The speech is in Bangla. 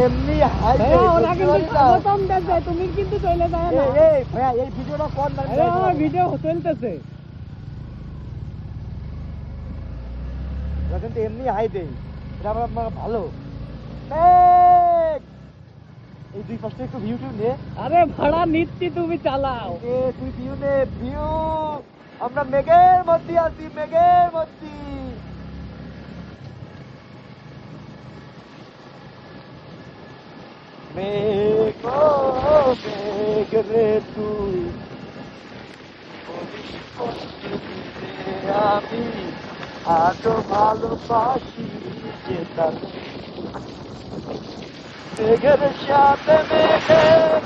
এমনি হাই ভাইয়া ওরা কিন্তু স্বাগতম দেবে, তুমি কিন্তু চলে যাও না। এই ভাইয়া এই ভিডিওটা কোন মানে আমার ভিডিও চলতেছে। ওরা কিন্তু এমনি হাই দেই, এটা আমার ভালো। এই দুই পাশে একটু ভিউ টিউ নে। আরে ভাড়া নিচ্ছি, তুমি চালাও। তুই ভিউ নে, ভিউ। আমরা মেঘের মধ্যে আছি, মেঘের মধ্যে। মেঘ ও মেঘ রে তুই, আমি আজও ভালোবাসি যেতাম মেঘের সাথে মেঘের